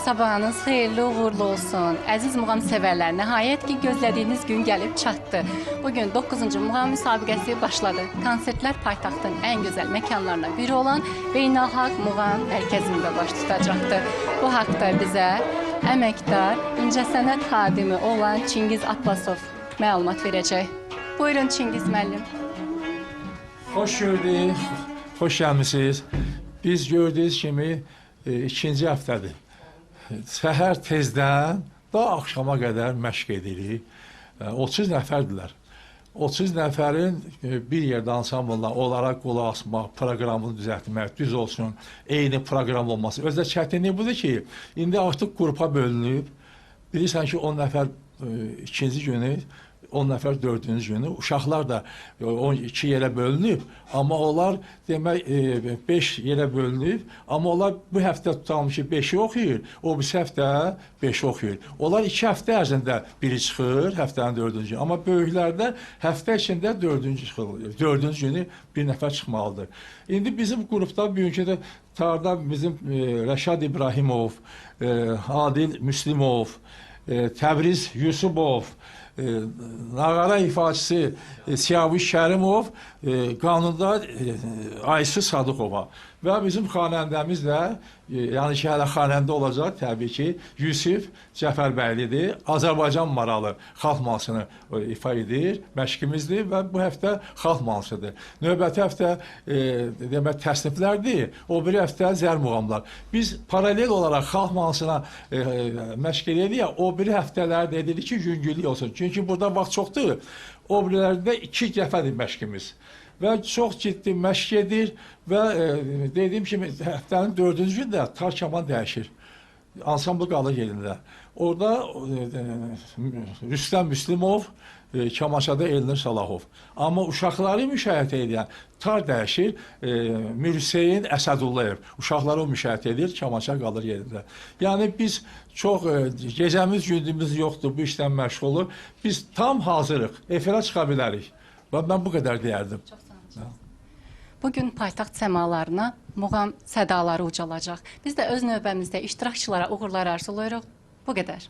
Sabahınız xeyirli, uğurlu olsun. Əziz muğam sevərlər, nəhayət ki, gözlədiyiniz gün gəlib çatdı. Bugün 9-cu muğam müsabiqəsi başladı. Konsertlər paytaxtın ən gözəl məkanlarından biri olan Beynəlxalq Muğam Mərkəzində baş tutacaqdır. Bu haqda bizə əməkdar, incəsənət xadimi olan Çingiz Abbasov məlumat verəcək. Buyurun Çingiz müəllim. Xoş gördük, xoş gəlmisiniz. Biz gördüyünüz kimi ikinci həftədir. Səhər tezdən da axşama qədər məşq edirik. 30 nəfərdilər. 30 nəfərin bir yerdə ansamblla onlara qulaq asmaq, proqramını düzəltmək, düz olsun, eyni proqram olması. Özdə çətinlik budur ki, indi artıq qrupa bölünüb. Bilirsən ki, 10 nəfər ikinci günü, 10 nəfər dördüncü günü. Uşaqlar da 12 yerə bölünüb, amma onlar demək 5 yerə bölünüb, amma onlar bu həftə tutalmış ki 5-i oxuyur, o birisi həftə 5-i oxuyur. Onlar 2 həftə ərzində biri çıxır, həftənin 4-cü, amma böyüklərdə həftə içində 4-cü çıxır, 4-cü günü bir nəfər çıxmalıdır. İndi bizim qrupda bugünkü tarda bizim Rəşad İbrahimov, Adil Müslimov, Təbriz Yusubov, Nağara ifaçısı Siyavuş Kərimov, qanunda Aysu Sadıqova və bizim xanəndəmiz də, yəni ki, hələ xanəndə olacaq, təbii ki, Yusif Cəfərbəylidir. Azərbaycan maralı xalq mahnısını ifa edir, məşqimizdir və bu həftə xalq mahnısıdır. Növbəti həftə demək təsniflərdir, o bir həftə zər muğamlar. Biz paralel olaraq xalq mahnısına məşq edirik, o bir həftələrdə edirik ki, yüngüllük olsun. Çünki burada vaxt çoxdur, o birlərdə 2 dəfədir məşqimiz. Və çox ciddi məşq edir və dediyim kimi həftənin 4-cü gündə tar kaman dəyişir. Ansambl qalır yerində. Orada Rüstəm Müslimov, Kamançada Elnur Salahov. Amma uşaqları müşahidə edən tar dəyişir, Mürhüseyin Əsədullayev. Uşaqları o müşahidə edir, Kamança qalır yerində. Yəni biz çox gecəmiz, gündüzümüz yoxdur, bu işdən məşğul olur. Biz tam hazırıq, efirə çıxa bilərik. Və mən bu qədər deyərdim. Bugün paytaxt səmalarına muğam sədaları ucalacaq. Biz də öz növbəmizdə iştirakçılara uğurlar arzulayırıq. Bu qədər.